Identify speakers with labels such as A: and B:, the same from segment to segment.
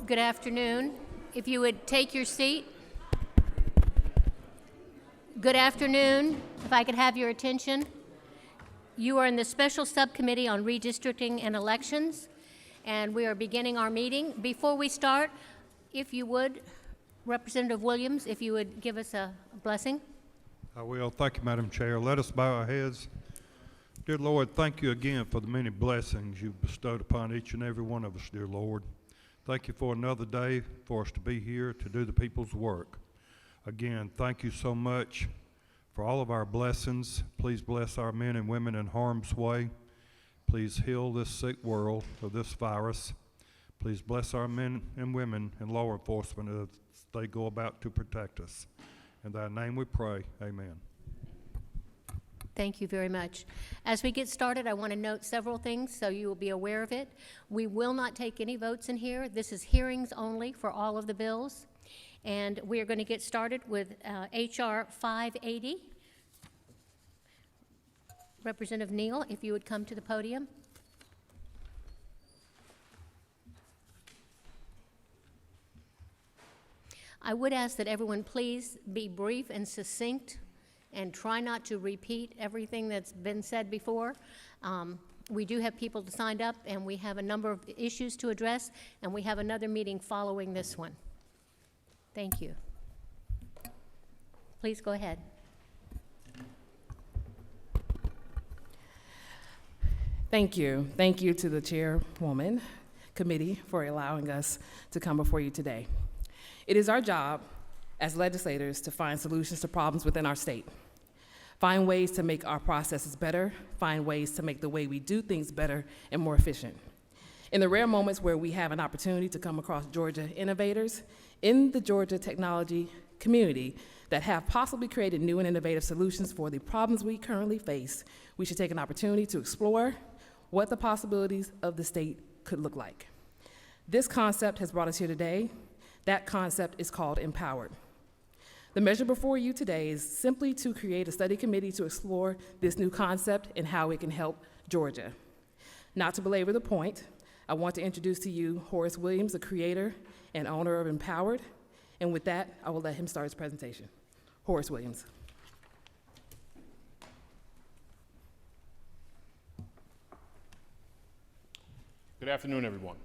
A: Good afternoon. If you would take your seat. Good afternoon. If I could have your attention. You are in the Special Subcommittee on Redistricting and Elections, and we are beginning our meeting. Before we start, if you would, Representative Williams, if you would give us a blessing.
B: I will. Thank you, Madam Chair. Let us bow our heads. Dear Lord, thank you again for the many blessings you've bestowed upon each and every one of us, dear Lord. Thank you for another day for us to be here to do the people's work. Again, thank you so much for all of our blessings. Please bless our men and women in harm's way. Please heal this sick world of this virus. Please bless our men and women in law enforcement as they go about to protect us. In thy name we pray, amen.
A: Thank you very much. As we get started, I want to note several things so you will be aware of it. We will not take any votes in here. This is hearings only for all of the bills. And we are going to get started with H.R. 580. Representative Neal, if you would come to the podium. I would ask that everyone please be brief and succinct and try not to repeat everything that's been said before. We do have people signed up, and we have a number of issues to address, and we have another meeting following this one. Thank you. Please go ahead.
C: Thank you. Thank you to the Chairwoman Committee for allowing us to come before you today. It is our job as legislators to find solutions to problems within our state, find ways to make our processes better, find ways to make the way we do things better and more efficient. In the rare moments where we have an opportunity to come across Georgia innovators in the Georgia technology community that have possibly created new and innovative solutions for the problems we currently face, we should take an opportunity to explore what the possibilities of the state could look like. This concept has brought us here today. That concept is called Empowered. The measure before you today is simply to create a study committee to explore this new concept and how it can help Georgia. Not to belabor the point, I want to introduce to you Horace Williams, the creator and owner of Empowered, and with that, I will let him start his presentation. Horace Williams.
D: Good afternoon, everyone.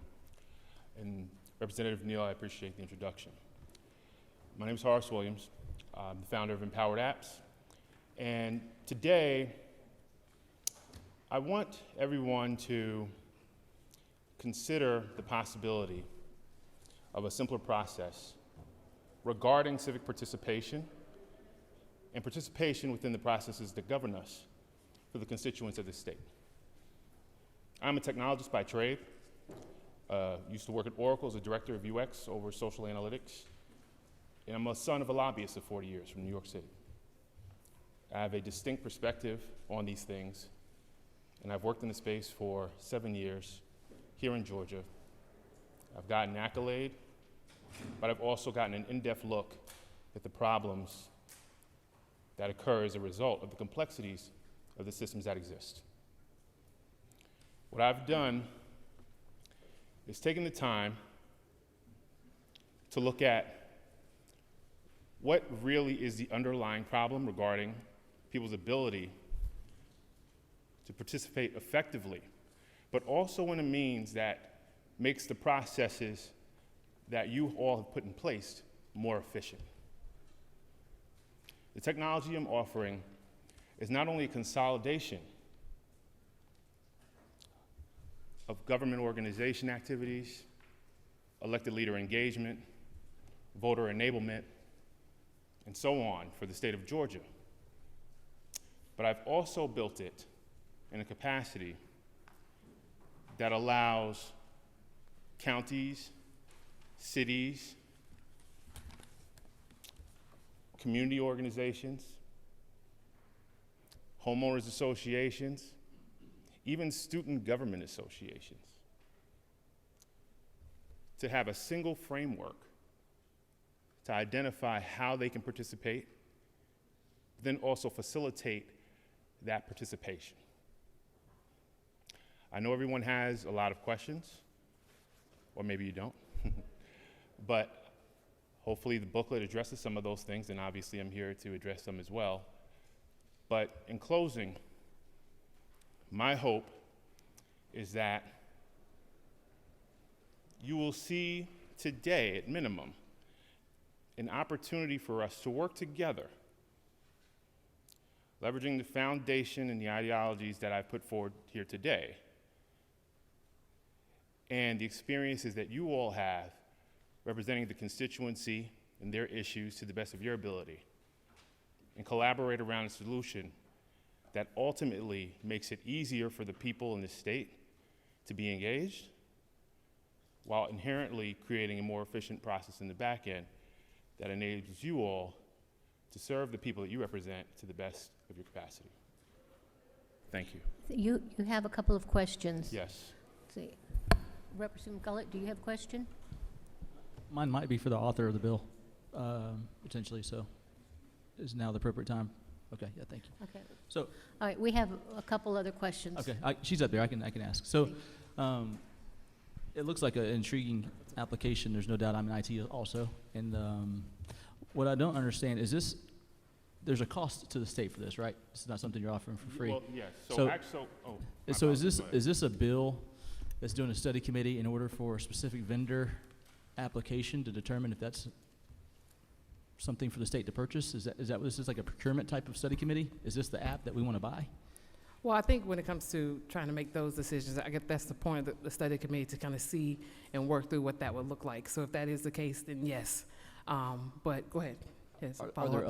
D: And Representative Neal, I appreciate the introduction. My name is Horace Williams. I'm the founder of Empowered Apps. And today, I want everyone to consider the possibility of a simpler process regarding civic participation and participation within the processes that govern us for the constituents of the state. I'm a technologist by trade. Used to work at Oracle as a director of UX over social analytics. And I'm a son of a lobbyist of 40 years from New York City. I have a distinct perspective on these things, and I've worked in the space for 7 years here in Georgia. I've gotten an accolade, but I've also gotten an in-depth look at the problems that occur as a result of the complexities of the systems that exist. What I've done is taken the time to look at what really is the underlying problem regarding people's ability to participate effectively, but also in a means that makes the processes that you all have put in place more efficient. The technology I'm offering is not only a consolidation of government organization activities, elected leader engagement, voter enablement, and so on for the state of Georgia. But I've also built it in a capacity that allows counties, cities, community organizations, homeowners associations, even student government associations, to have a single framework to identify how they can participate, then also facilitate that participation. I know everyone has a lot of questions, or maybe you don't. But hopefully the booklet addresses some of those things, and obviously I'm here to address them as well. But in closing, my hope is that you will see today, at minimum, an opportunity for us to work together, leveraging the foundation and the ideologies that I've put forward here today, and the experiences that you all have representing the constituency and their issues to the best of your ability, and collaborate around a solution that ultimately makes it easier for the people in the state to be engaged, while inherently creating a more efficient process in the back end that enables you all to serve the people that you represent to the best of your capacity. Thank you.
A: You have a couple of questions.
D: Yes.
A: Let's see. Representative Gullett, do you have a question?
E: Mine might be for the author of the bill, potentially, so is now the appropriate time? Okay, yeah, thank you.
A: Okay.
E: So,
A: All right, we have a couple other questions.
E: okay, she's up there, I can ask. So, it looks like an intriguing application, there's no doubt. I'm in IT also, and what I don't understand is this, there's a cost to the state for this, right? This is not something you're offering for free.
D: Well, yes.
E: So
D: So
E: is this a bill that's doing a study committee in order for a specific vendor application to determine if that's something for the state to purchase? Is that what this is, like a procurement type of study committee? Is this the app that we want to buy?
C: Well, I think when it comes to trying to make those decisions, I guess that's the point of the study committee, to kind of see and work through what that would look like. So if that is the case, then yes. But go ahead. Yes,
E: Are there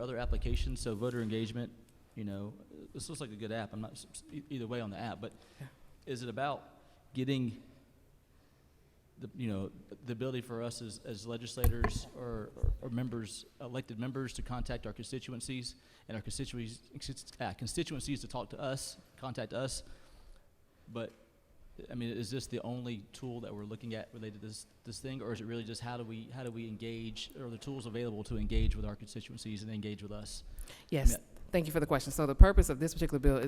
E: other applications? So voter engagement, this looks like a good app. I'm not either way on the app, but
C: Yeah.
E: is it about getting the ability for us as legislators or members, elected members, to contact our constituencies, and our constituencies to talk to us, contact us? But I mean, is this the only tool that we're looking at related to this thing, or is it really just how do we engage, or are the tools available to engage with our constituencies and engage with us?
C: Yes, thank you for the question. So the purpose of this particular bill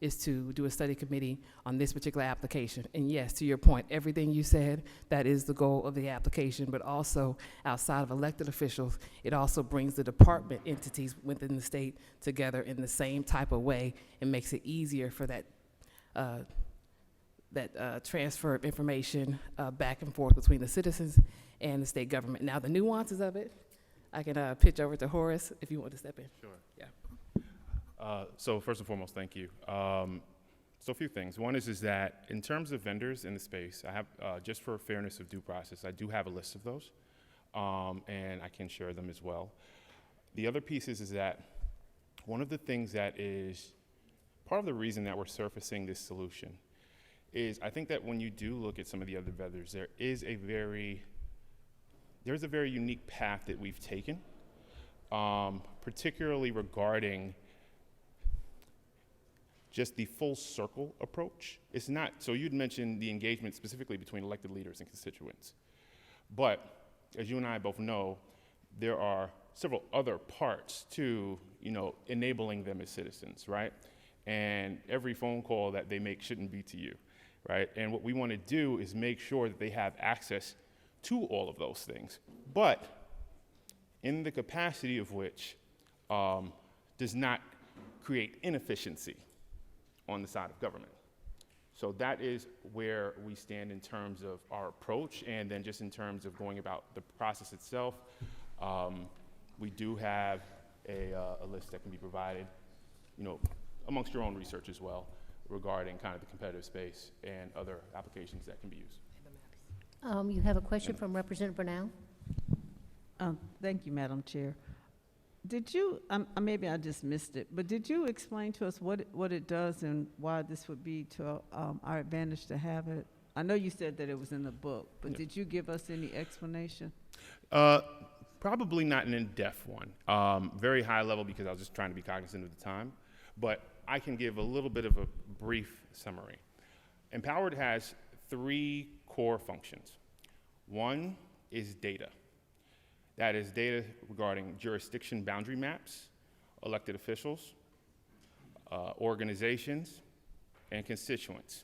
C: is to do a study committee on this particular application. And yes, to your point, everything you said, that is the goal of the application, but also outside of elected officials, it also brings the department entities within the state together in the same type of way, and makes it easier for that transfer of information back and forth between the citizens and the state government. Now, the nuances of it, I can pitch over to Horace if you want to step in.
D: Sure.
C: Yeah.
D: So first and foremost, thank you. So a few things. One is that in terms of vendors in the space, I have, just for fairness of due process, I do have a list of those, and I can share them as well. The other piece is that one of the things that is part of the reason that we're surfacing this solution is I think that when you do look at some of the other vendors, there's a very unique path that we've taken, particularly regarding just the full circle approach. It's not, so you'd mentioned the engagement specifically between elected leaders and constituents. But as you and I both know, there are several other parts to, enabling them as citizens, right? And every phone call that they make shouldn't be to you, right? And what we want to do is make sure that they have access to all of those things, but in the capacity of which does not create inefficiency on the side of government. So that is where we stand in terms of our approach, and then just in terms of going about the process itself. We do have a list that can be provided, amongst your own research as well, regarding kind of the competitive space and other applications that can be used.
A: You have a question from Representative Bernal?
F: Thank you, Madam Chair. Did you, maybe I just missed it, but did you explain to us what it does and why this would be to our advantage to have it? I know you said that it was in the book, but did you give us any explanation?
D: Probably not an in-depth one. Very high level, because I was just trying to be cognizant of the time, but I can give a little bit of a brief summary. Empowered has 3 core functions. One is data. That is data regarding jurisdiction boundary maps, elected officials, organizations, and constituents,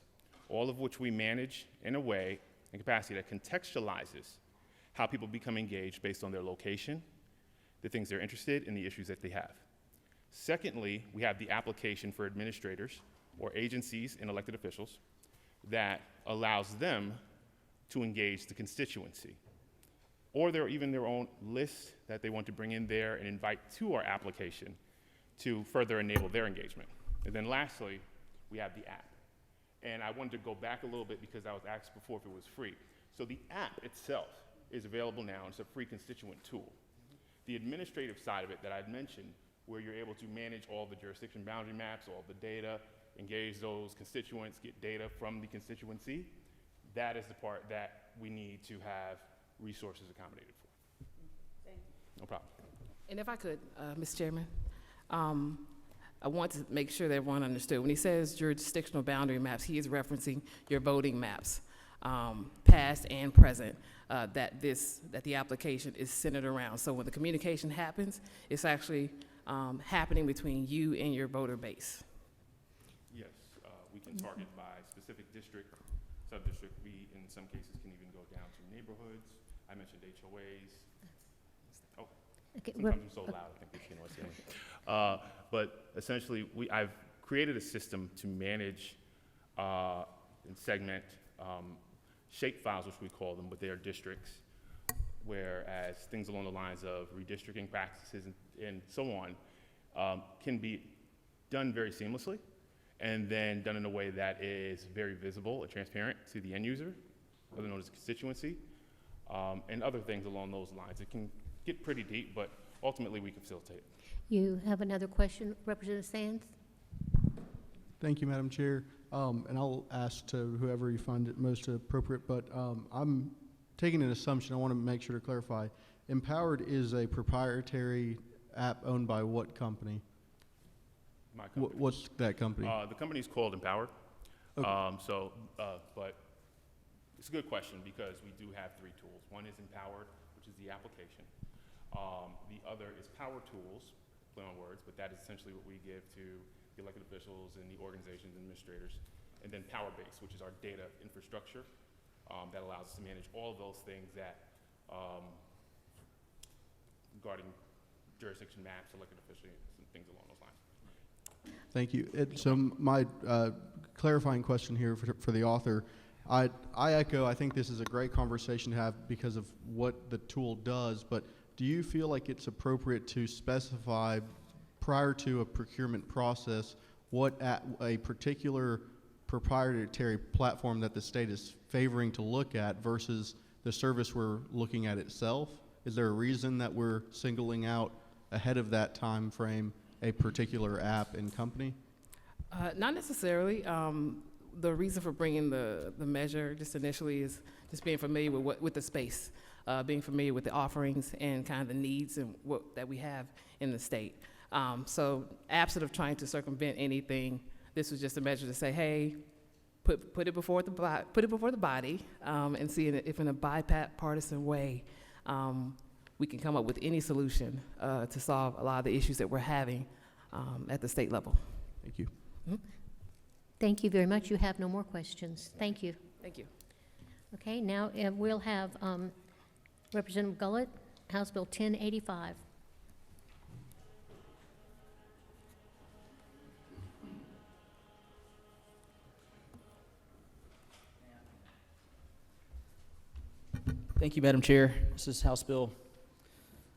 D: all of which we manage in a way and capacity that contextualizes how people become engaged based on their location, the things they're interested in, the issues that they have. Secondly, we have the application for administrators or agencies and elected officials that allows them to engage the constituency, or even their own list that they want to bring in there and invite to our application to further enable their engagement. And then lastly, we have the app. And I wanted to go back a little bit because I was asked before if it was free. So the app itself is available now. It's a free constituent tool. The administrative side of it that I'd mentioned, where you're able to manage all the jurisdiction boundary maps, all the data, engage those constituents, get data from the constituency, that is the part that we need to have resources accommodated for.
F: Thank you.
D: No problem.
C: And if I could, Mr. Chairman, I want to make sure that everyone understood. When he says jurisdictional boundary maps, he is referencing your voting maps, past and present, that the application is centered around. So when the communication happens, it's actually happening between you and your voter base.
D: Yes, we can target by specific district, sub-district. We, in some cases, can even go down to neighborhoods. I mentioned HOAs. Oh,
A: Okay,
D: sometimes I'm so loud, I think we can what's saying. But essentially, I've created a system to manage and segment shape files, which we call them, with their districts, whereas things along the lines of redistricting practices and so on can be done very seamlessly, and then done in a way that is very visible and transparent to the end user, otherwise known as constituency, and other things along those lines. It can get pretty deep, but ultimately we can facilitate it.
A: You have another question, Representative Sands?
G: Thank you, Madam Chair. And I'll ask to whoever you find it most appropriate, but I'm taking an assumption. I want to make sure to clarify. Empowered is a proprietary app owned by what company?
D: My company.
G: What's that company?
D: The company is called Empowered.
G: Okay.
D: But it's a good question because we do have three tools. One is Empowered, which is the application. The other is Power Tools, play on words, but that is essentially what we give to the elected officials and the organizations and administrators. And then Power-Based, which is our data infrastructure that allows us to manage all of those things that regarding jurisdiction maps, elected officials, and things along those lines.
G: Thank you. So my clarifying question here for the author, I echo, I think this is a great conversation to have because of what the tool does, but do you feel like it's appropriate to specify prior to a procurement process what a particular proprietary platform that the state is favoring to look at versus the service we're looking at itself? Is there a reason that we're singling out ahead of that time frame a particular app and company?
C: Not necessarily. The reason for bringing the measure just initially is just being familiar with the space, being familiar with the offerings and kind of the needs and that we have in the state. So absent of trying to circumvent anything, this was just a measure to say, hey, put it before the body and see if in a bipartisan way we can come up with any solution to solve a lot of the issues that we're having at the state level.
G: Thank you.
C: Mm-hmm.
A: Thank you very much. You have no more questions. Thank you.
C: Thank you.
A: Okay, now we'll have Representative Gullett, House Bill 1085.
E: Thank you, Madam Chair. This is House Bill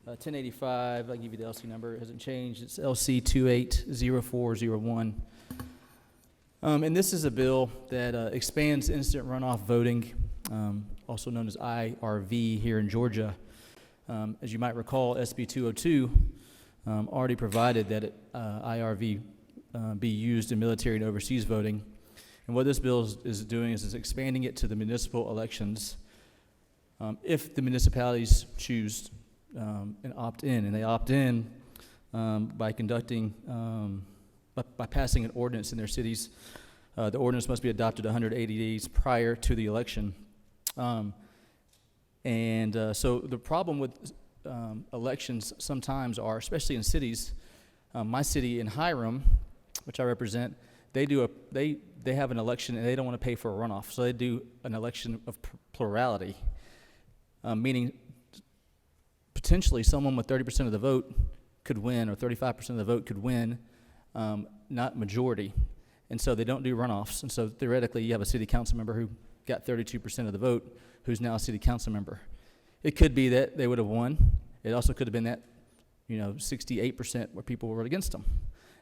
E: 1085. I'll give you the LC number. It hasn't changed. It's LC 280401. And this is a bill that expands instant runoff voting, also known as IRV here in Georgia. As you might recall, SB 202 already provided that IRV be used in military and overseas voting. And what this bill is doing is expanding it to the municipal elections if the municipalities choose and opt in. And they opt in by conducting by passing an ordinance in their cities. The ordinance must be adopted 180 days prior to the election. So the problem with elections sometimes are, especially in cities, my city in Hiram, which I represent, they have an election and they don't want to pay for a runoff, so they do an election of plurality, meaning potentially someone with 30% of the vote could win, or 35% of the vote could win, not majority. And so they don't do runoffs. And so theoretically, you have a city council member who got 32% of the vote, who's now a city council member. It could be that they would have won. It also could have been that, 68% where people were against them.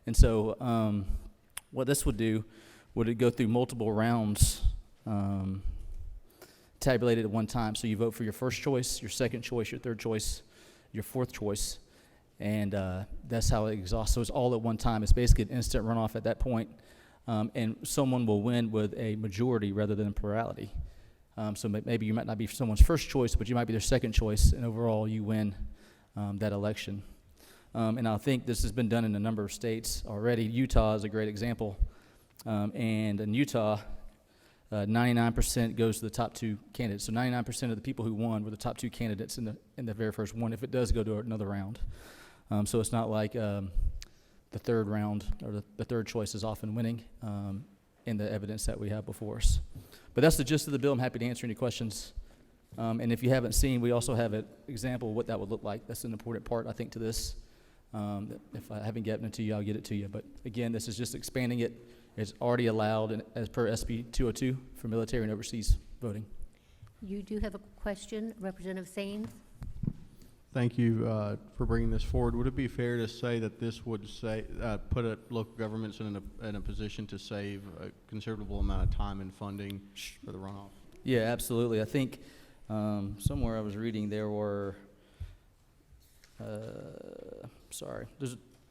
E: And so what this would do, would it go through multiple rounds, tabulated at one time. So you vote for your first choice, your second choice, your third choice, your fourth choice, and that's how it exhausts. So it's all at one time. It's basically an instant runoff at that point, and someone will win with a majority rather than a plurality. So maybe you might not be someone's first choice, but you might be their second choice, and overall you win that election. And I think this has been done in a number of states already. Utah is a great example. And in Utah, 99% goes to the top two candidates. So 99% of the people who won were the top two candidates in the very first one, if it does go to another round. So it's not like the third round, or the third choice is often winning in the evidence that we have before us. But that's the gist of the bill. I'm happy to answer any questions. And if you haven't seen, we also have an example of what that would look like. That's an important part, I think, to this. If I haven't gotten it to you, I'll get it to you. But again, this is just expanding it. It's already allowed as per SB 202 for military and overseas voting.
A: You do have a question, Representative Thames?
G: Thank you for bringing this forward. Would it be fair to say that this would put local governments in a position to save a considerable amount of time and funding for the runoff?
E: Yeah, absolutely. I think somewhere I was reading there were,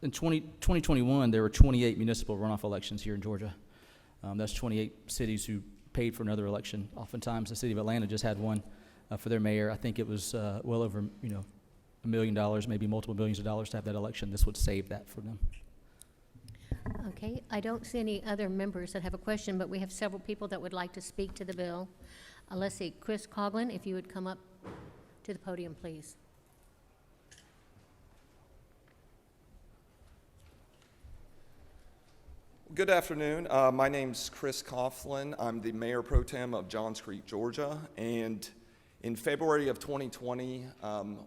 E: in 2021, there were 28 municipal runoff elections here in Georgia. That's 28 cities who paid for another election. Oftentimes, the city of Atlanta just had one for their mayor. I think it was well over, $1 million, maybe multiple millions of dollars to have that election. This would save that for them.
A: Okay, I don't see any other members that have a question, but we have several people that would like to speak to the bill. Let's see, Chris Coughlin, if you would come up to the podium, please.
H: Good afternoon. My name's Chris Coughlin. I'm the Mayor Pro Tem of Johns Creek, Georgia. And in February of 2020,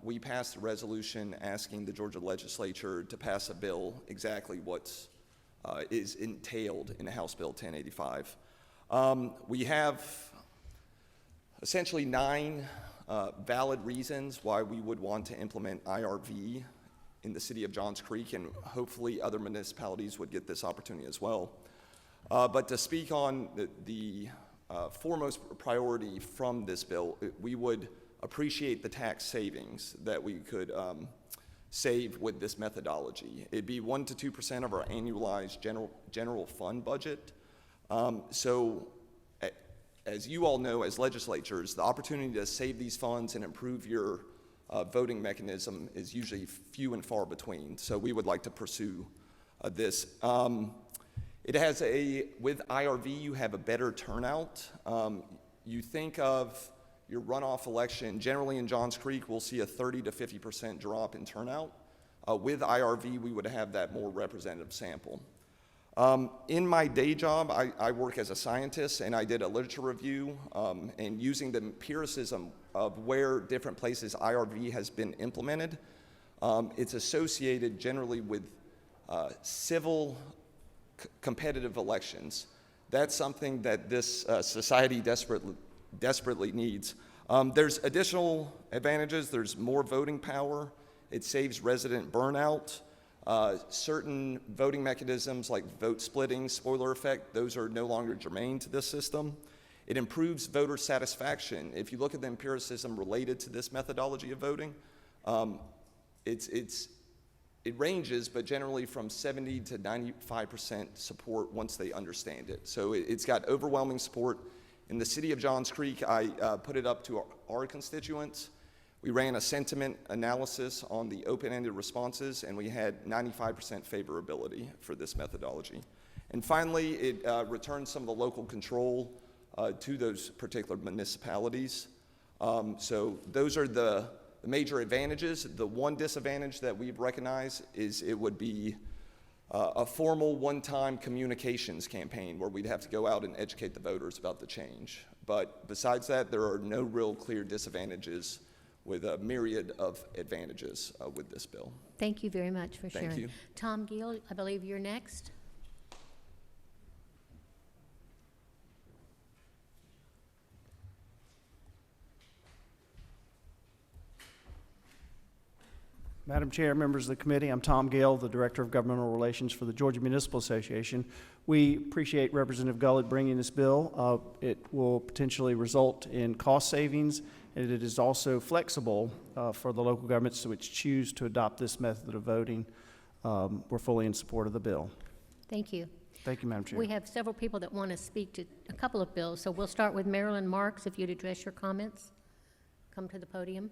H: we passed a resolution asking the Georgia legislature to pass a bill exactly what is entailed in House Bill 1085. We have essentially 9 valid reasons why we would want to implement IRV in the city of Johns Creek, and hopefully other municipalities would get this opportunity as well. But to speak on the foremost priority from this bill, we would appreciate the tax savings that we could save with this methodology. It'd be 1% to 2% of our annualized general fund budget. So as you all know, as legislatures, the opportunity to save these funds and improve your voting mechanism is usually few and far between. So we would like to pursue this. It has with IRV, you have a better turnout. You think of your runoff election, generally in Johns Creek, we'll see a 30 to 50% drop in turnout. With IRV, we would have that more representative sample. In my day job, I work as a scientist, and I did a literature review, and using the empiricism of where different places IRV has been implemented, it's associated generally with civil competitive elections. That's something that this society desperately needs. There's additional advantages. There's more voting power. It saves resident burnout. Certain voting mechanisms like vote splitting, spoiler effect, those are no longer germane to this system. It improves voter satisfaction. If you look at the empiricism related to this methodology of voting, it ranges, but generally from 70 to 95% support once they understand it. So it's got overwhelming support. In the city of Johns Creek, I put it up to our constituents. We ran a sentiment analysis on the open-ended responses, and we had 95% favorability for this methodology. And finally, it returns some of the local control to those particular municipalities. So those are the major advantages. The one disadvantage that we've recognized is it would be a formal one-time communications campaign where we'd have to go out and educate the voters about the change. But besides that, there are no real clear disadvantages with a myriad of advantages with this bill.
A: Thank you very much for sharing.
H: Thank you.
A: Tom Gill, I believe you're next.
I: Madam Chair, members of the committee, I'm Tom Gale, the Director of Governmental Relations for the Georgia Municipal Association. We appreciate Representative Gullett bringing this bill. It will potentially result in cost savings, and it is also flexible for the local governments which choose to adopt this method of voting. We're fully in support of the bill.
A: Thank you.
I: Thank you, Madam Chair.
A: We have several people that want to speak to a couple of bills, so we'll start with Marilyn Marks. If you'd address your comments, come to the podium.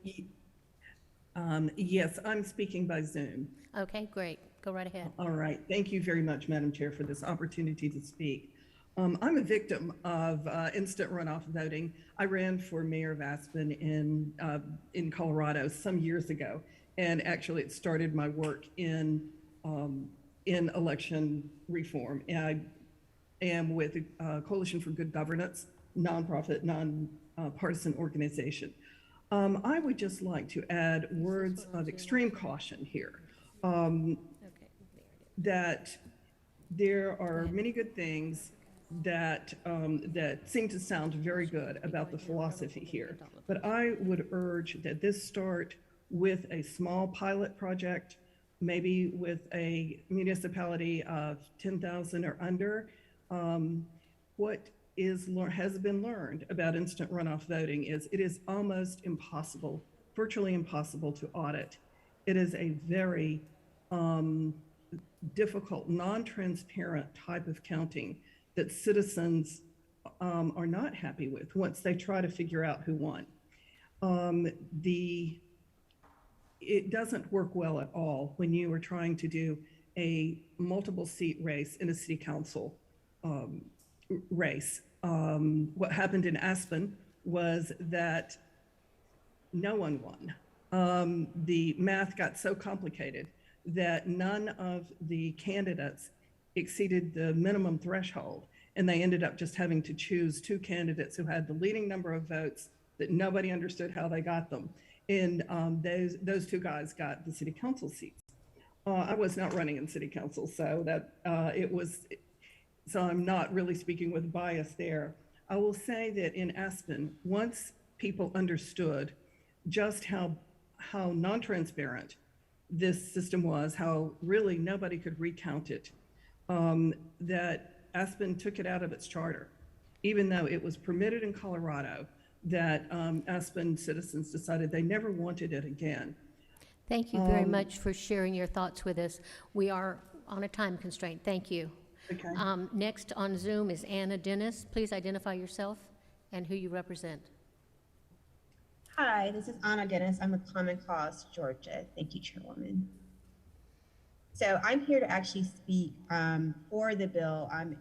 J: Yes, I'm speaking by Zoom.
A: Okay, great. Go right ahead.
J: All right. Thank you very much, Madam Chair, for this opportunity to speak. I'm a victim of instant runoff voting. I ran for mayor of Aspen in Colorado some years ago, and actually it started my work in election reform. And I am with Coalition for Good Governance, nonprofit, non-partisan organization. I would just like to add words of extreme caution here. That there are many good things that seem to sound very good about the philosophy here, but I would urge that this start with a small pilot project, maybe with a municipality of 10,000 or under. What has been learned about instant runoff voting is it is almost impossible, virtually impossible to audit. It is a very difficult, non-transparent type of counting that citizens are not happy with once they try to figure out who won. It doesn't work well at all when you are trying to do a multiple seat race in a city council race. What happened in Aspen was that no one won. The math got so complicated that none of the candidates exceeded the minimum threshold, and they ended up just having to choose two candidates who had the leading number of votes that nobody understood how they got them. And those two guys got the city council seats. I was not running in city council, so that so I'm not really speaking with bias there. I will say that in Aspen, once people understood just how non-transparent this system was, how really nobody could recount it, that Aspen took it out of its charter, even though it was permitted in Colorado, that Aspen citizens decided they never wanted it again.
A: Thank you very much for sharing your thoughts with us. We are on a time constraint. Thank you.
J: Okay.
A: Next on Zoom is Anna Dennis. Please identify yourself and who you represent.
K: Hi, this is Anna Dennis. I'm with Common Cause Georgia. Thank you, Chairwoman. So I'm here to actually speak for the bill. I'm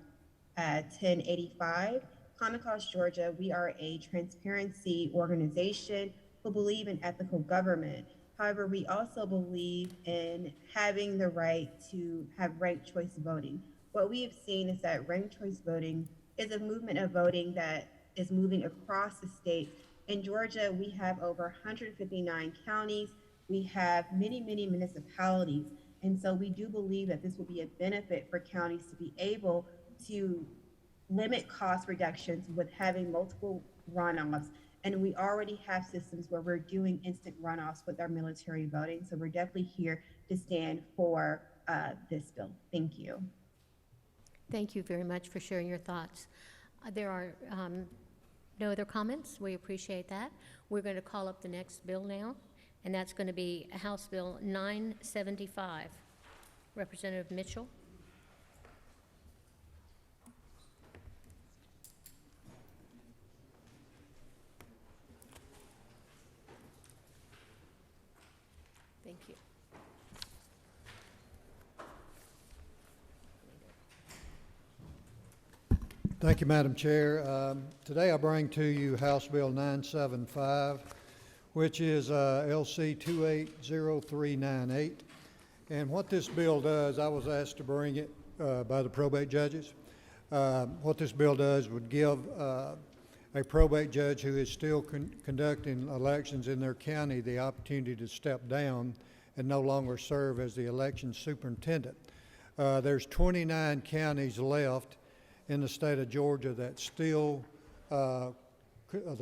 K: at 1085. Common Cause Georgia, we are a transparency organization who believe in ethical government. However, we also believe in having the right to have ranked choice voting. What we have seen is that ranked choice voting is a movement of voting that is moving across the state. In Georgia, we have over 159 counties. We have many, many municipalities. And so we do believe that this will be a benefit for counties to be able to limit cost reductions with having multiple runoffs. And we already have systems where we're doing instant runoffs with our military voting. So we're definitely here to stand for this bill. Thank you.
A: Thank you very much for sharing your thoughts. There are no other comments. We appreciate that. We're going to call up the next bill now, and that's going to be House Bill 975. Representative Mitchell. Thank you.
L: Thank you, Madam Chair. Today I bring to you House Bill 975, which is LC 280398. And what this bill does, I was asked to bring it by the probate judges. What this bill does would give a probate judge who is still conducting elections in their county the opportunity to step down and no longer serve as the election superintendent. There's 29 counties left in the state of Georgia that still, the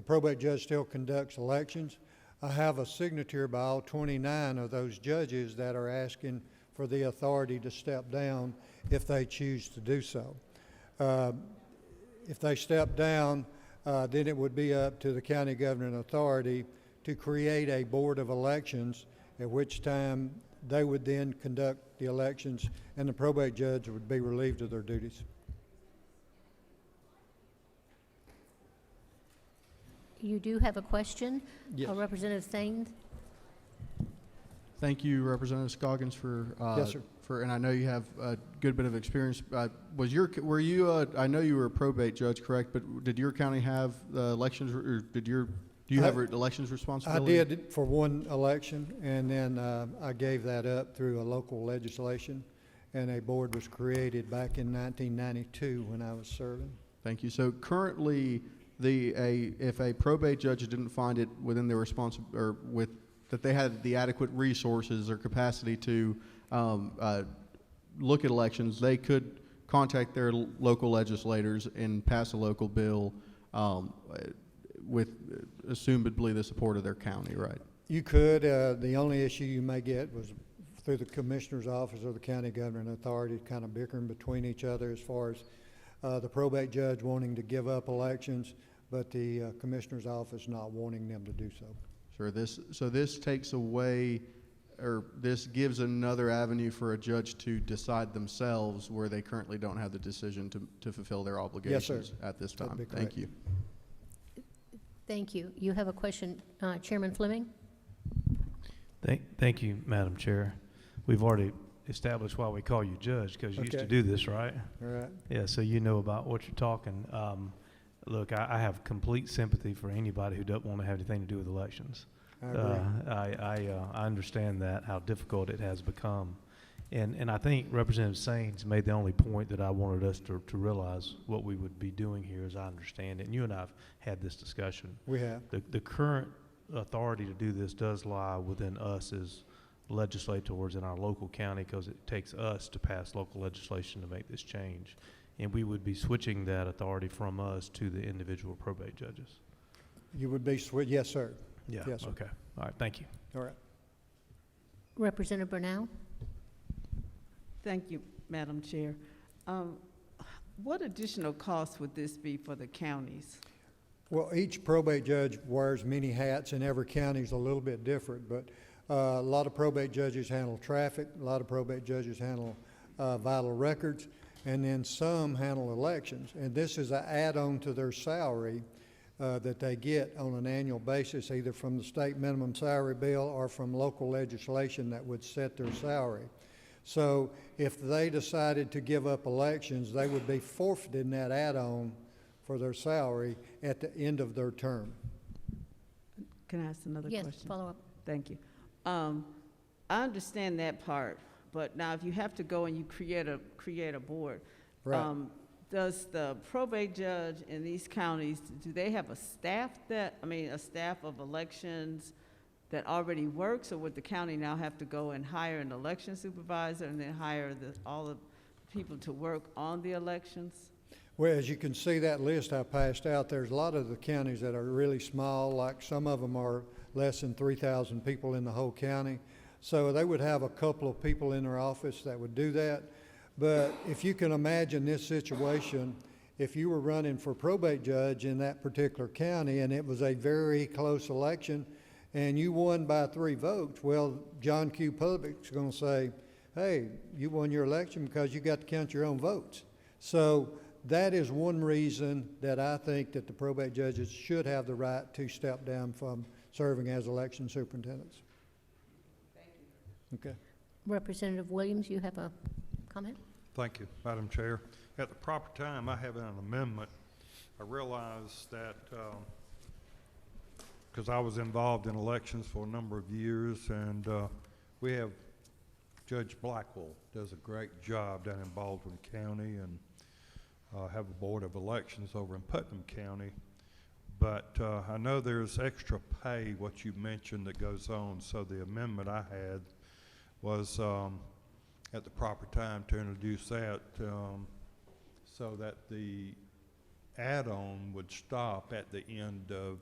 L: probate judge still conducts elections. I have a signature by all 29 of those judges that are asking for the authority to step down if they choose to do so. If they step down, then it would be up to the county governing authority to create a board of elections, at which time they would then conduct the elections and the probate judge would be relieved of their duties.
A: You do have a question?
G: Yes.
A: Representative Thames?
G: Thank you, Representative Scoggins, for
L: Yes, sir.
G: and I know you have a good bit of experience. Were you? I know you were a probate judge, correct? But did your county have elections, or do you have elections
L: I
G: responsibility?
L: did for one election, and then I gave that up through a local legislation, and a board was created back in 1992 when I was serving.
G: Thank you. So currently, if a probate judge didn't find it within their that they had the adequate resources or capacity to look at elections, they could contact their local legislators and pass a local bill with assumably the support of their county, right?
L: You could. The only issue you may get was through the commissioner's office or the county governing authority kind of bickering between each other as far as the probate judge wanting to give up elections, but the commissioner's office not wanting them to do so.
G: Sure. This takes away, or this gives another avenue for a judge to decide themselves where they currently don't have the decision to fulfill their obligations at this time.
L: That'd be
G: Thank
L: correct.
G: you.
A: Thank you. You have a question, Chairman Fleming?
M: Thank you, Madam Chair. We've already established why we call you judge, because you used to
L: Okay.
M: do this, right?
L: All right.
M: Yeah, so you know about what you're talking. Look, I have complete sympathy for anybody who doesn't want to have anything to do with elections.
L: I agree.
M: I understand that, how difficult it has become. And I think Representative Saines made the only point that I wanted us to realize what we would be doing here, as I understand it. And you and I have had this discussion.
L: We have.
M: The current authority to do this does lie within us as legislators in our local county, because it takes us to pass local legislation to make this change. And we would be switching that authority from us to the individual probate judges.
L: You would be yes, sir.
M: Yeah,
L: Yes, sir.
M: okay. All right, thank you.
L: All right.
A: Representative Burnell?
F: Thank you, Madam Chair. What additional costs would this be for the counties?
L: Well, each probate judge wears many hats, and every county is a little bit different, but a lot of probate judges handle traffic, a lot of probate judges handle vital records, and then some handle elections. And this is an add-on to their salary that they get on an annual basis, either from the state minimum salary bill or from local legislation that would set their salary. So if they decided to give up elections, they would be forfeiting that add-on for their salary at the end of their term.
F: Can I ask another question?
A: Yes, follow up.
F: Thank you. I understand that part, but now if you have to go and you create a board,
L: Right.
F: Does the probate judge in these counties, do they have a staff a staff of elections that already works, or would the county now have to go and hire an election supervisor and then hire all the people to work on the elections?
L: Well, as you can see that list I passed out, there's a lot of the counties that are really small, like some of them are less than 3,000 people in the whole county. So they would have a couple of people in their office that would do that. But if you can imagine this situation, if you were running for probate judge in that particular county and it was a very close election and you won by 3 votes, well, John Q. Public's going to say, hey, you won your election because you got to count your own votes. So that is one reason that I think that the probate judges should have the right to step down from serving as election superintendents.
F: Thank you.
L: Okay.
A: Representative Williams, you have a comment?
B: Thank you, Madam Chair. At the proper time, I have an amendment. I realize that because I was involved in elections for a number of years, and we have Judge Blackwell does a great job down in Baldwin County, and have a board of elections over in Putnam County. But I know there's extra pay, what you mentioned, that goes on. So the amendment I had was at the proper time to introduce that so that the add-on would stop at the end of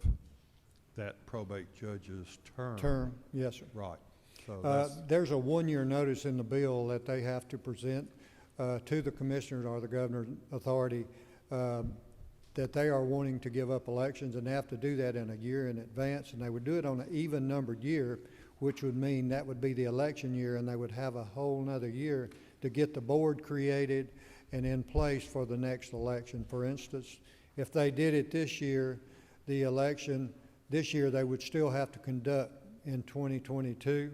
B: that probate judge's term.
L: Yes, sir.
B: Right. So
L: There's a one-year notice in the bill that they have to present to the commissioner or the governor's authority that they are wanting to give up elections, and they have to do that in a year in advance, and they would do it on an even-numbered year, which would mean that would be the election year, and they would have a whole nother year to get the board created and in place for the next election. For instance, if they did it this year, the election this year they would still have to conduct in 2022.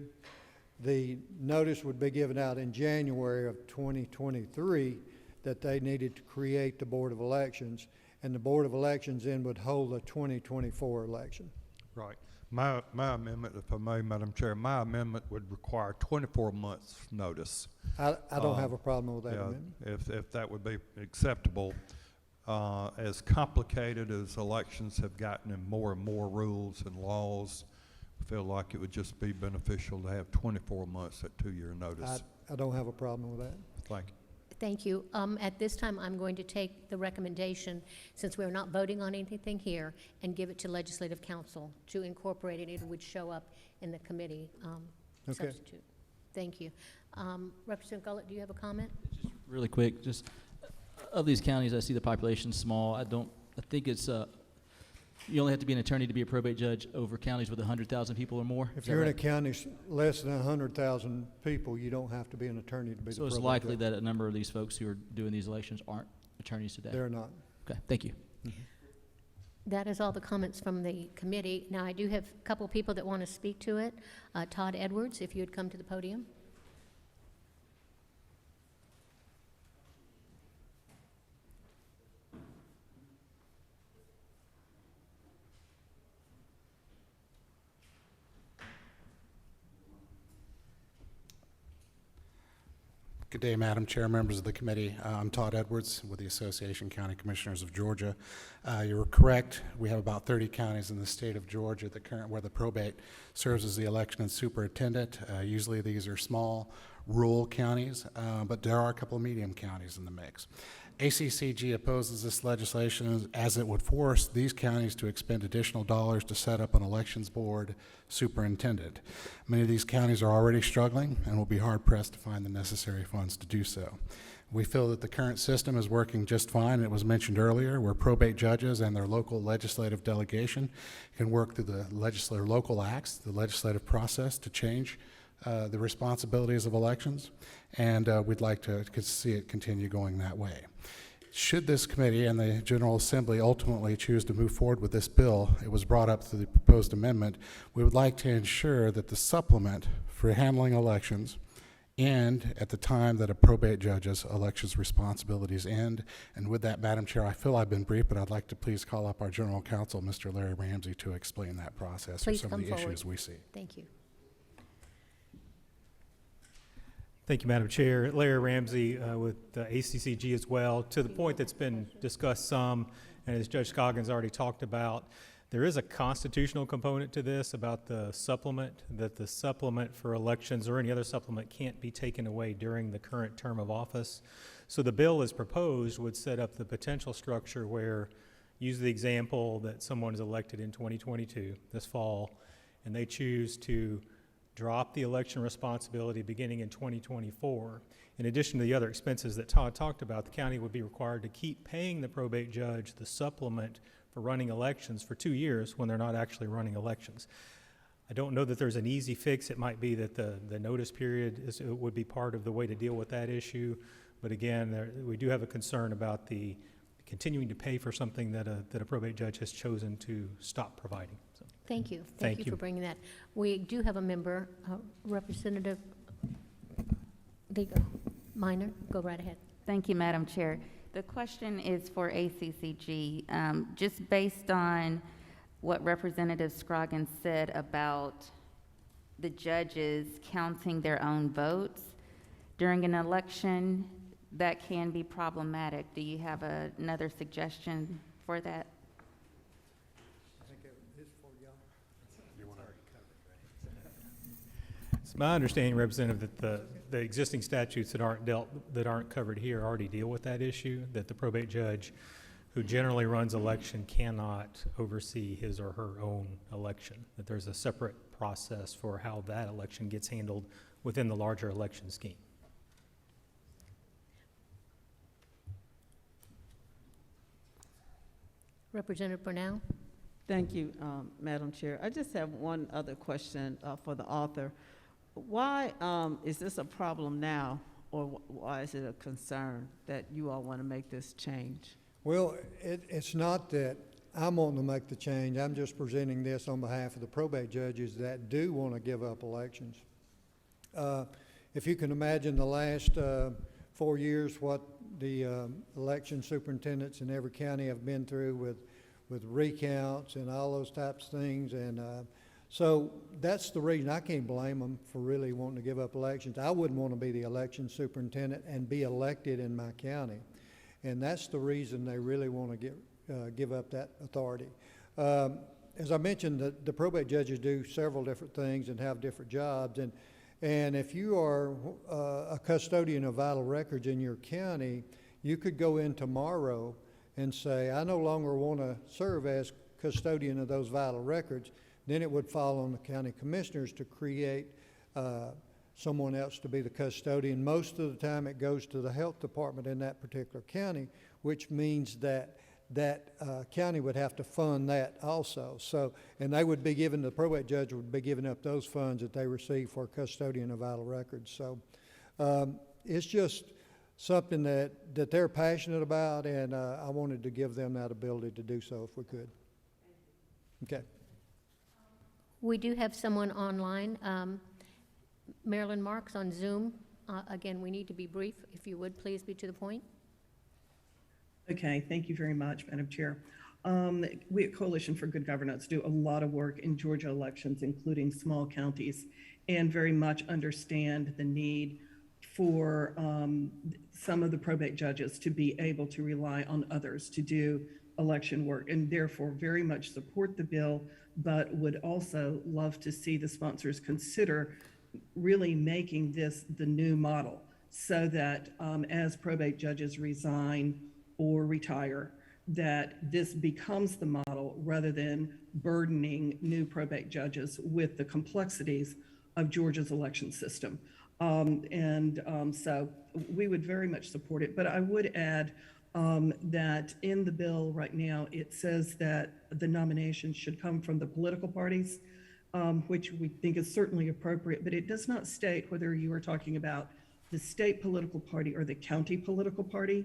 L: The notice would be given out in January of 2023 that they needed to create the Board of Elections, and the Board of Elections then would hold a 2024 election.
B: right. My amendment, if I may, Madam Chair, my amendment would require 24 months notice.
L: I don't have a problem with that
B: Yeah,
L: amendment.
B: if that would be acceptable. As complicated as elections have gotten and more rules and laws, I feel like it would just be beneficial to have 24 months at 2-year notice.
L: I don't have a problem with that.
B: Thank you.
A: Thank you. At this time, I'm going to take the recommendation, since we're not voting on anything here, and give it to Legislative Counsel to incorporate it. It would show up in the committee
L: Okay.
A: substitute. Thank you. Representative Gullett, do you have a comment?
E: Just really quick, just of these counties, I see the population small. I think it's, you only have to be an attorney to be a probate judge over counties with 100,000 people or more.
L: If
E: Is that
L: you're in a
E: right?
L: county less than 100,000 people, you don't have to be an attorney to be the
E: So it's
L: probate
E: likely
L: judge.
E: that a number of these folks who are doing these elections aren't attorneys today.
L: They're not.
E: Okay, thank you.
A: That is all the comments from the committee. Now, I do have a couple people that want to speak to it. Todd Edwards, if you would come to the podium.
N: Good day, Madam Chair, members of the committee. I'm Todd Edwards with the Association County Commissioners of Georgia. You're correct. We have about 30 counties in the state of Georgia where the probate serves as the election and superintendent. Usually these are small, rural counties, but there are a couple of medium counties in the mix. ACCG opposes this legislation as it would force these counties to expend additional dollars to set up an elections board superintendent. Many of these counties are already struggling and will be hard-pressed to find the necessary funds to do so. We feel that the current system is working just fine. It was mentioned earlier where probate judges and their local legislative delegation can work through the local acts, the legislative process to change the responsibilities of elections, and we'd like to see it continue going that way. Should this committee and the General Assembly ultimately choose to move forward with this bill, it was brought up through the proposed amendment, we would like to ensure that the supplement for handling elections end at the time that a probate judge's elections responsibilities end. And with that, Madam Chair, I feel I've been brief, but I'd like to please call up our General Counsel, Mr. Larry Ramsey, to explain that process
A: Please
N: or some
A: come
N: of the
A: forward.
N: issues we see.
A: Thank you.
O: Thank you, Madam Chair. Larry Ramsey with ACCG as well. To the point that's been discussed some, and as Judge Scoggins already talked about, there is a constitutional component to this about the supplement, that the supplement for elections or any other supplement can't be taken away during the current term of office. So the bill as proposed would set up the potential structure where, use the example that someone is elected in 2022, this fall, and they choose to drop the election responsibility beginning in 2024. In addition to the other expenses that Todd talked about, the county would be required to keep paying the probate judge the supplement for running elections for 2 years when they're not actually running elections. I don't know that there's an easy fix. It might be that the notice period would be part of the way to deal with that issue. But again, we do have a concern about the continuing to pay for something that a probate judge has chosen to stop providing. So.
A: Thank you. Thank you for bringing that. We do have a member, Representative Minor. Go right ahead.
P: Thank you, Madam Chair. The question is for ACCG. Just based on what Representative Scroggins said about the judges counting their own votes during an election, that can be problematic. Do you have another suggestion for that?
O: It's my understanding, Representative, that the existing statutes that aren't covered here already deal with that issue, that the probate judge who generally runs election cannot oversee his or her own election, that there's a separate process for how that election gets handled within the larger election scheme.
A: Representative Brunel?
F: Thank you, Madam Chair. I just have one other question for the author. Why is this a problem now, or why is it a concern that you all want to make this change?
L: Well, it's not that I'm wanting to make the change. I'm just presenting this on behalf of the probate judges that do want to give up elections. If you can imagine the last 4 years, what the election superintendents in every county have been through with recounts and all those types of things. And so that's the reason. I can't blame them for really wanting to give up elections. I wouldn't want to be the election superintendent and be elected in my county. And that's the reason they really want to give up that authority. As I mentioned, the probate judges do several different things and have different jobs. And if you are a custodian of vital records in your county, you could go in tomorrow and say, I no longer want to serve as custodian of those vital records. Then it would fall on the county commissioners to create someone else to be the custodian. Most of the time it goes to the health department in that particular county, which means that county would have to fund that also. So, and they would be given, the probate judge would be giving up those funds that they receive for custodian of vital records. So it's just something that they're passionate about, and I wanted to give them that ability to do so if we could. Okay.
A: We do have someone online. Marilyn Marks on Zoom. Again, we need to be brief. If you would, please be to the point.
J: Okay, thank you very much, Madam Chair. We at Coalition for Good Governance do a lot of work in Georgia elections, including small counties, and very much understand the need for some of the probate judges to be able to rely on others to do election work, and therefore very much support the bill, but would also love to see the sponsors consider really making this the new model, so that as probate judges resign or retire, that this becomes the model rather than burdening new probate judges with the complexities of Georgia's election system. So we would very much support it, but I would add that in the bill right now, it says that the nominations should come from the political parties, which we think is certainly appropriate, but it does not state whether you are talking about the state political party or the county political party,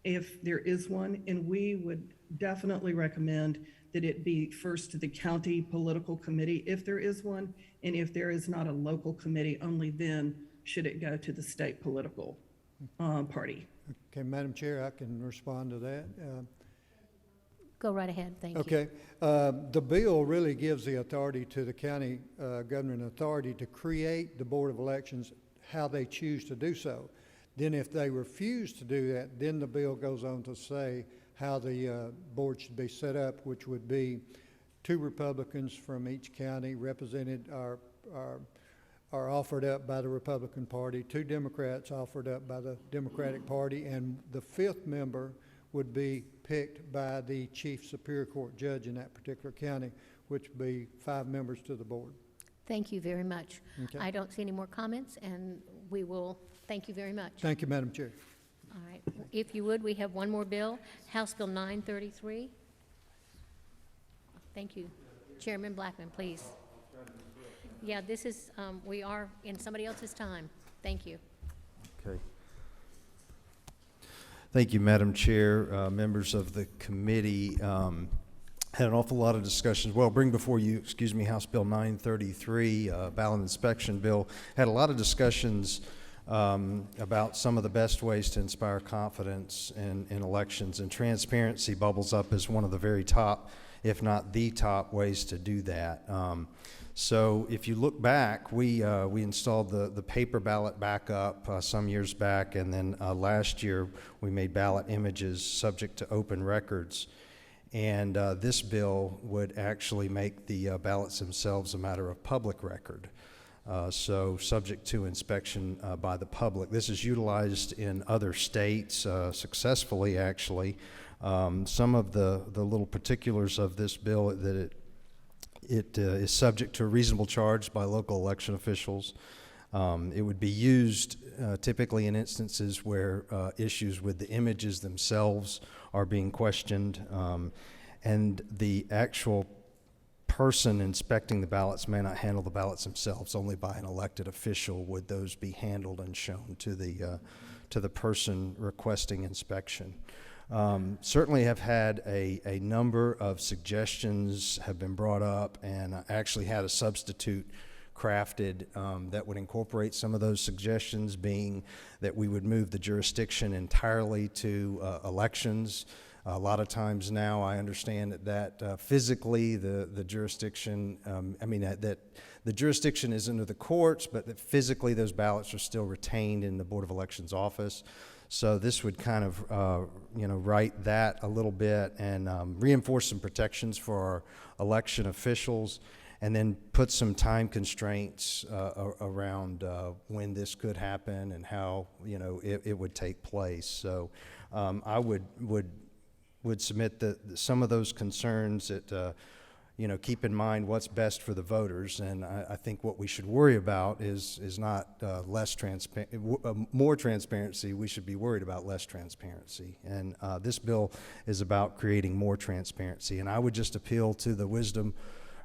J: if there is one. And we would definitely recommend that it be first to the county political committee if there is one, and if there is not a local committee, only then should it go to the state political party.
L: Okay, Madam Chair, I can respond to that.
A: Go right ahead, thank you.
L: Okay, the bill really gives the authority to the county government authority to create the Board of Elections how they choose to do so. Then if they refuse to do that, then the bill goes on to say how the board should be set up, which would be 2 Republicans from each county represented are offered up by the Republican Party, 2 Democrats offered up by the Democratic Party, and the 5th member would be picked by the Chief Superior Court judge in that particular county, which would be 5 members to the board.
A: Thank you very much.
L: Okay.
A: I don't see any more comments, and we will thank you very much.
L: Thank you, Madam Chair.
A: All right. If you would, we have one more bill, House Bill 933. Thank you. Chairman Blackman, please. Yeah, this is, we are in somebody else's time. Thank you.
Q: Okay. Thank you, Madam Chair, members of the committee. Had an awful lot of discussions. Well, bring before you, House Bill 933, ballot inspection bill. Had a lot of discussions about some of the best ways to inspire confidence in elections, and transparency bubbles up as one of the very top, if not the top, ways to do that. So if you look back, we installed the paper ballot back up some years back, and then last year we made ballot images subject to open records. And this bill would actually make the ballots themselves a matter of public record. so subject to inspection by the public. This is utilized in other states successfully, actually. Some of the little particulars of this bill, that it is subject to a reasonable charge by local election officials. It would be used typically in instances where issues with the images themselves are being questioned, and the actual person inspecting the ballots may not handle the ballots themselves. Only by an elected official would those be handled and shown to the person requesting inspection. Certainly have had a number of suggestions have been brought up, and I actually had a substitute crafted that would incorporate some of those suggestions, being that we would move the jurisdiction entirely to elections. A lot of times now I understand that physically the jurisdiction, that the jurisdiction is under the courts, but that physically those ballots are still retained in the Board of Elections office. So this would kind of, right that a little bit and reinforce some protections for our election officials, and then put some time constraints around when this could happen and how, it would take place. So I would submit that some of those concerns that, keep in mind what's best for the voters. And I think what we should worry about is not more transparency. We should be worried about less transparency. And this bill is about creating more transparency. And I would just appeal to the wisdom,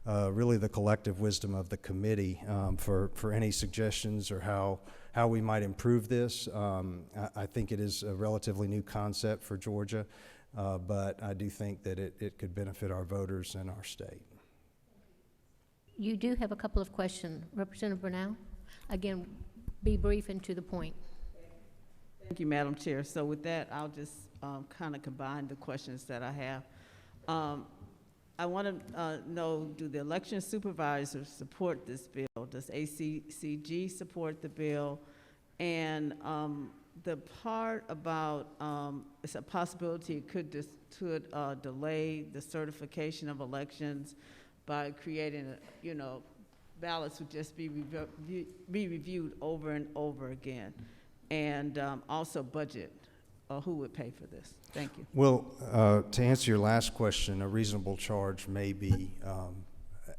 Q: really the collective wisdom of the committee for any suggestions or how we might improve this. I think it is a relatively new concept for Georgia. But I do think that it could benefit our voters and our state.
A: You do have a couple of questions. Representative Brunel? Again, be brief and to the point.
F: Thank you, Madam Chair. So with that, I'll just kind of combine the questions that I have. I want to know, do the election supervisors support this bill? Does ACCG support the bill? And the part about it's a possibility it could delay the certification of elections by creating, ballots would just be reviewed over and over again. And also budget, who would pay for this? Thank you.
Q: Well, to answer your last question, a reasonable charge may be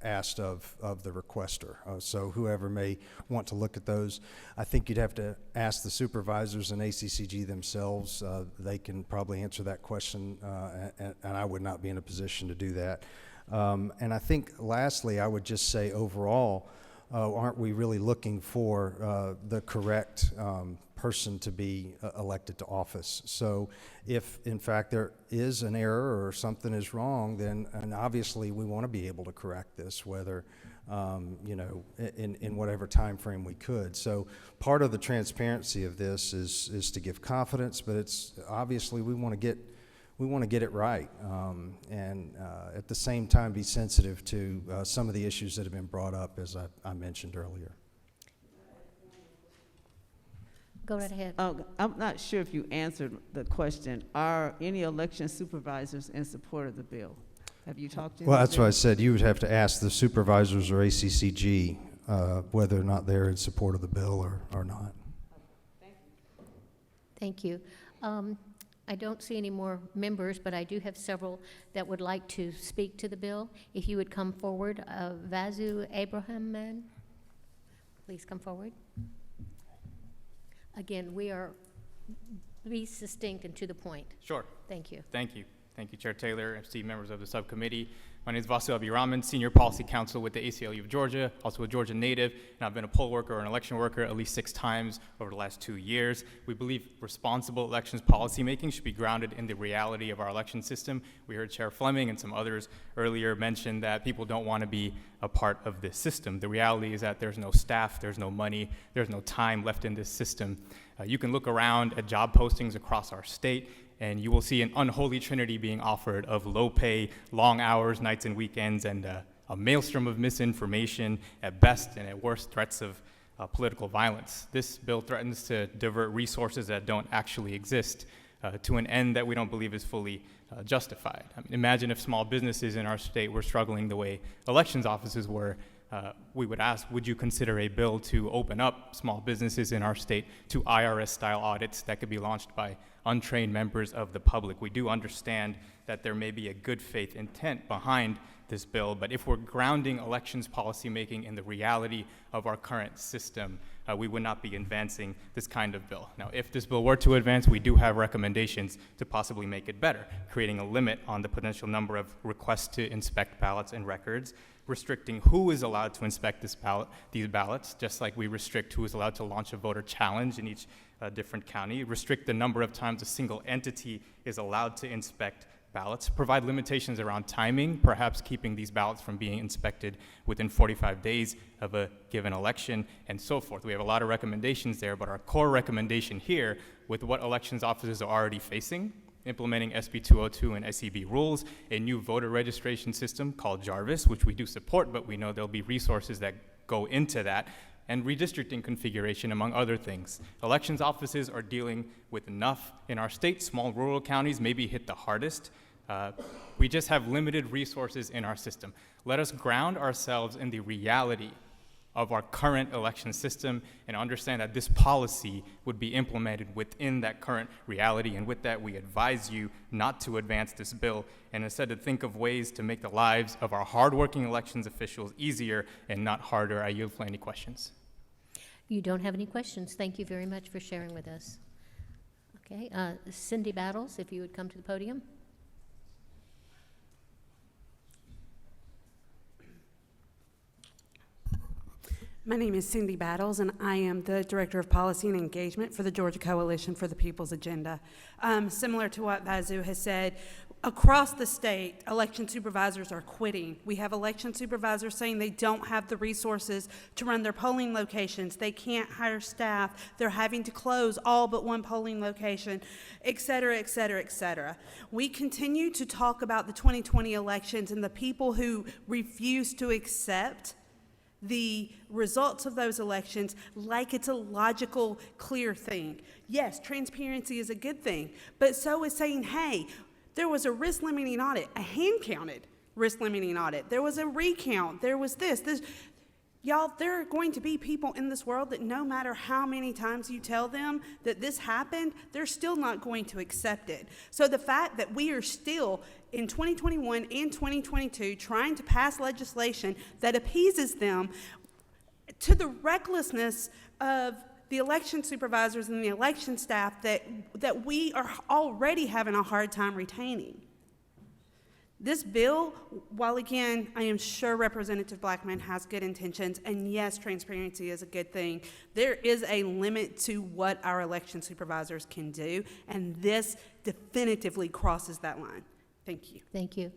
Q: asked of the requester. So whoever may want to look at those, I think you'd have to ask the supervisors and ACCG themselves. They can probably answer that question, and I would not be in a position to do that. And I think lastly, I would just say overall, aren't we really looking for the correct person to be elected to office? So if in fact there is an error or something is wrong, then and obviously we want to be able to correct this, whether in whatever time frame we could. So part of the transparency of this is to give confidence, but it's obviously we want to get it right, and at the same time be sensitive to some of the issues that have been brought up, as I mentioned earlier.
A: Go right ahead.
F: I'm not sure if you answered the question. Are any election supervisors in support of the bill? Have you talked to them?
Q: Well, that's why I said you would have to ask the supervisors or ACCG whether or not they're in support of the bill or not.
A: Thank you. I don't see any more members, but I do have several that would like to speak to the bill. If you would come forward, Vazu Abraham, please come forward. Again, be succinct and to the point.
R: Sure.
A: Thank you.
R: Thank you. Thank you, Chair Taylor, esteemed members of the subcommittee. My name is Vasu Abhiraman, Senior Policy Counsel with the ACLU of Georgia, also a Georgia native, and I've been a poll worker or an election worker at least 6 times over the last 2 years. We believe responsible elections policymaking should be grounded in the reality of our election system. We heard Chair Fleming and some others earlier mention that people don't want to be a part of this system. The reality is that there's no staff, there's no money, there's no time left in this system. You can look around at job postings across our state, and you will see an unholy trinity being offered of low pay, long hours, nights and weekends, and a maelstrom of misinformation at best, and at worst, threats of political violence. This bill threatens to divert resources that don't actually exist to an end that we don't believe is fully justified. I mean, imagine if small businesses in our state were struggling the way elections offices were. we would ask, would you consider a bill to open up small businesses in our state to IRS-style audits that could be launched by untrained members of the public? We do understand that there may be a good faith intent behind this bill, but if we're grounding elections policymaking in the reality of our current system, we would not be advancing this kind of bill. Now, if this bill were to advance, we do have recommendations to possibly make it better, creating a limit on the potential number of requests to inspect ballots and records, restricting who is allowed to inspect these ballots, just like we restrict who is allowed to launch a voter challenge in each different county, restrict the number of times a single entity is allowed to inspect ballots, provide limitations around timing, perhaps keeping these ballots from being inspected within 45 days of a given election, and so forth. We have a lot of recommendations there, but our core recommendation here, with what elections officers are already facing, implementing SB 202 and SEB rules, a new voter registration system called Jarvis, which we do support, but we know there'll be resources that go into that, and redistricting configuration, among other things. Elections offices are dealing with enough in our state. Small rural counties may be hit the hardest. We just have limited resources in our system. Let us ground ourselves in the reality of our current election system and understand that this policy would be implemented within that current reality. And with that, we advise you not to advance this bill and instead to think of ways to make the lives of our hardworking elections officials easier and not harder. I yield for any questions.
A: You don't have any questions. Thank you very much for sharing with us. Okay, Cindy Battles, if you would come to the podium.
S: My name is Cindy Battles, and I am the Director of Policy and Engagement for the Georgia Coalition for the People's Agenda. Similar to what Vazu has said, across the state, election supervisors are quitting. We have election supervisors saying they don't have the resources to run their polling locations. They can't hire staff. They're having to close all but one polling location, et cetera, et cetera, et cetera. We continue to talk about the 2020 elections and the people who refuse to accept the results of those elections like it's a logical, clear thing. Yes, transparency is a good thing, but so is saying, hey, there was a risk limiting audit, a hand-counted risk limiting audit. There was a recount. There was this. Y'all, there are going to be people in this world that no matter how many times you tell them that this happened, they're still not going to accept it. So the fact that we are still in 2021 and 2022 trying to pass legislation that appeases them to the recklessness of the election supervisors and the election staff that we are already having a hard time retaining. This bill, while again, I am sure Representative Blackman has good intentions, and yes, transparency is a good thing, there is a limit to what our election supervisors can do, and this definitively crosses that line. Thank you.
A: Thank you.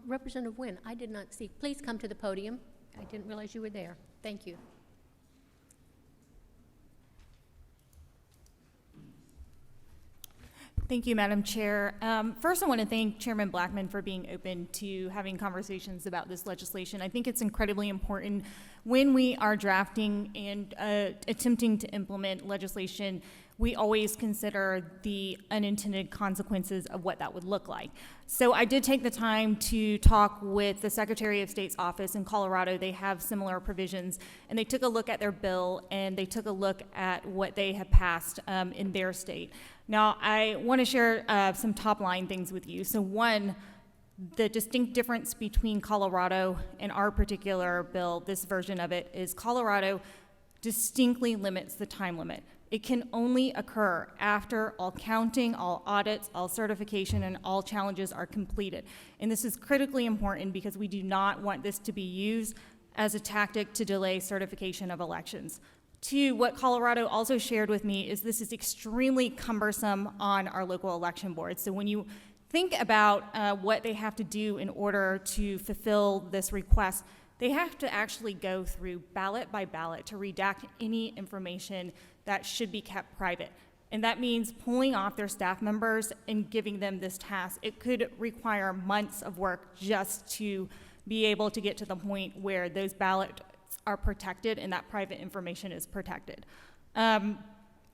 A: Representative Nguyen, I did not see. Please come to the podium. I didn't realize you were there. Thank you.
T: Thank you, Madam Chair. First, I want to thank Chairman Blackman for being open to having conversations about this legislation. I think it's incredibly important when we are drafting and attempting to implement legislation, we always consider the unintended consequences of what that would look like. So I did take the time to talk with the Secretary of State's office in Colorado. They have similar provisions, and they took a look at their bill, and they took a look at what they have passed in their state. Now, I want to share some top-line things with you. So one, the distinct difference between Colorado and our particular bill, this version of it, is Colorado distinctly limits the time limit. It can only occur after all counting, all audits, all certification, and all challenges are completed. And this is critically important because we do not want this to be used as a tactic to delay certification of elections. Two, what Colorado also shared with me is this is extremely cumbersome on our local election boards. So when you think about what they have to do in order to fulfill this request, they have to actually go through ballot by ballot to redact any information that should be kept private. And that means pulling off their staff members and giving them this task. It could require months of work just to be able to get to the point where those ballots are protected and that private information is protected.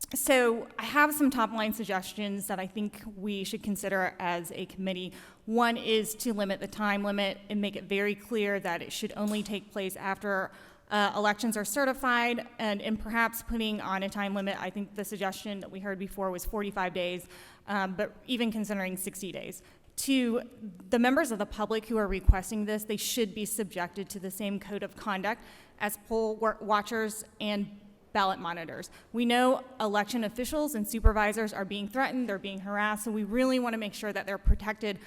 T: So I have some top line suggestions that I think we should consider as a committee. One is to limit the time limit and make it very clear that it should only take place after elections are certified, and perhaps putting on a time limit. I think the suggestion that we heard before was 45 days, but even considering 60 days. To the members of the public who are requesting this, they should be subjected to the same code of conduct as poll watchers and ballot monitors. We know election officials and supervisors are being threatened, they're being harassed, so we really want to make sure that they're protected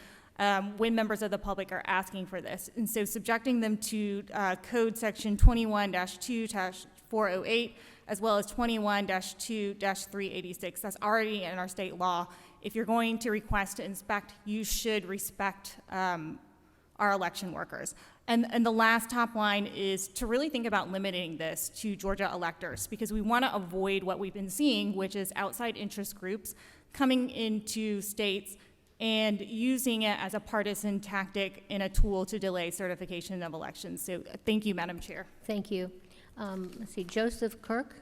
T: when members of the public are asking for this. And so subjecting them to code section 21-2-408, as well as 21-2-386. That's already in our state law. If you're going to request to inspect, you should respect our election workers. And the last top line is to really think about limiting this to Georgia electors, because we want to avoid what we've been seeing, which is outside interest groups coming into states and using it as a partisan tactic and a tool to delay certification of elections. So thank you, Madam Chair.
A: Thank you. Let's see, Joseph Kirk.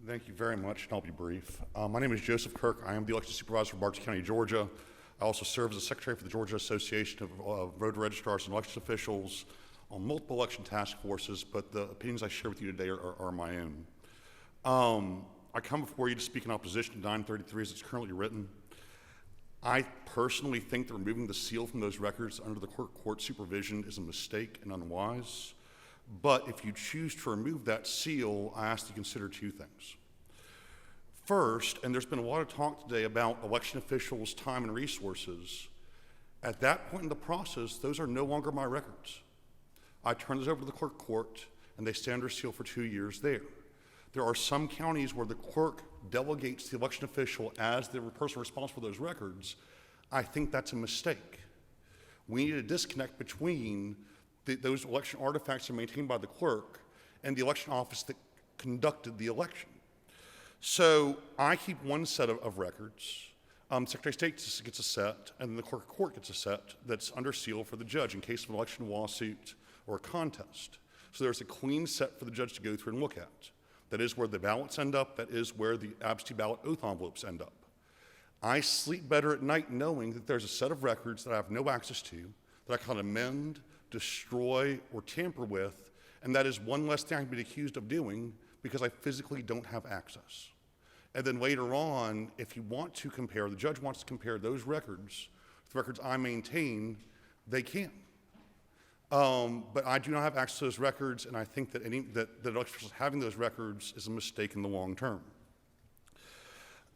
U: Thank you very much, and I'll be brief. My name is Joseph Kirk. I am the election supervisor for Bartow County, Georgia. I also serve as the secretary for the Georgia Association of Voter Registrars and Election Officials on multiple election task forces, but the opinions I share with you today are my own. I come before you to speak in opposition to 933 as it's currently written. I personally think that removing the seal from those records under the court supervision is a mistake and unwise. But if you choose to remove that seal, I ask you to consider two things. First, and there's been a lot of talk today about election officials' time and resources. At that point in the process, those are no longer my records. I turn those over to the clerk court, and they stay under seal for 2 years there. There are some counties where the clerk delegates the election official as the person responsible for those records. I think that's a mistake. We need a disconnect between those election artifacts are maintained by the clerk and the election office that conducted the election. So I keep one set of records. Secretary of State gets a set, and then the clerk of court gets a set that's under seal for the judge in case of an election lawsuit or a contest. So there's a clean set for the judge to go through and look at. That is where the ballots end up. That is where the absentee ballot oath envelopes end up. I sleep better at night knowing that there's a set of records that I have no access to, that I can amend, destroy, or tamper with, and that is one less thing I can be accused of doing because I physically don't have access. And then later on, if you want to compare, the judge wants to compare those records with the records I maintain, they can. But I do not have access to those records, and I think that that election officials having those records is a mistake in the long term.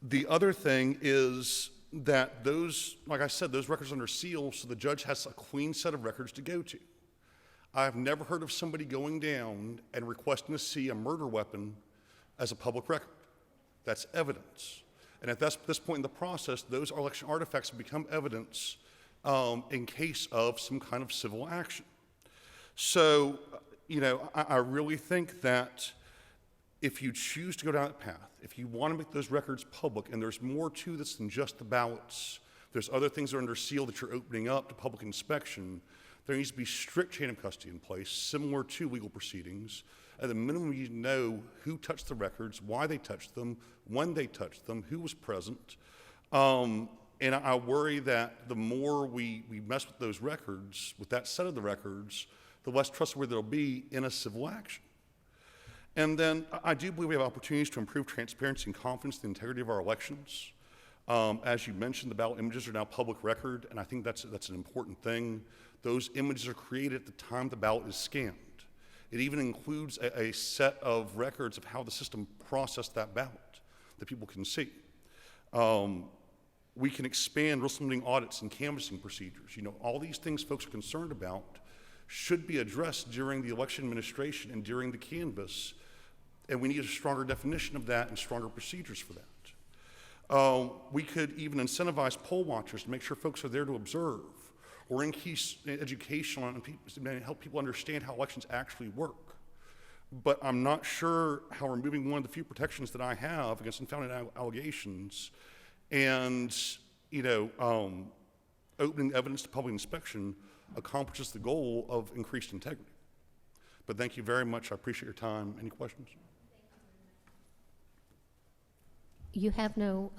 U: The other thing is that those, like I said, those records are under seal, so the judge has a clean set of records to go to. I have never heard of somebody going down and requesting to see a murder weapon as a public record. That's evidence. And at this point in the process, those election artifacts have become evidence in case of some kind of civil action. So, I really think that if you choose to go down that path, if you want to make those records public, and there's more to this than just the ballots, there's other things that are under seal that you're opening up to public inspection, there needs to be strict chain of custody in place, similar to legal proceedings. At the minimum, you know who touched the records, why they touched them, when they touched them, who was present. And I worry that the more we mess with those records, with that set of the records, the less trustworthy they'll be in a civil action. And then I do believe we have opportunities to improve transparency and confidence in the integrity of our elections. As you mentioned, the ballot images are now public record, and I think that's an important thing. Those images are created at the time the ballot is scanned. It even includes a set of records of how the system processed that ballot that people can see. We can expand risk limiting audits and canvassing procedures. All these things folks are concerned about should be addressed during the election administration and during the canvass, and we need a stronger definition of that and stronger procedures for that. We could even incentivize poll watchers to make sure folks are there to observe, or increase education on and help people understand how elections actually work. but I'm not sure how removing one of the few protections that I have against unfounded allegations and, opening evidence to public inspection accomplishes the goal of increased integrity. But thank you very much. I appreciate your time. Any questions?
A: You have no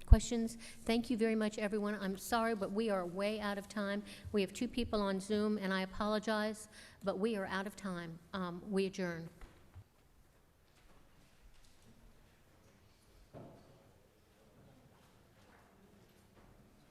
A: questions. Thank you very much, everyone. I'm sorry, but we are way out of time. We have 2 people on Zoom, and I apologize, but we are out of time. We adjourn.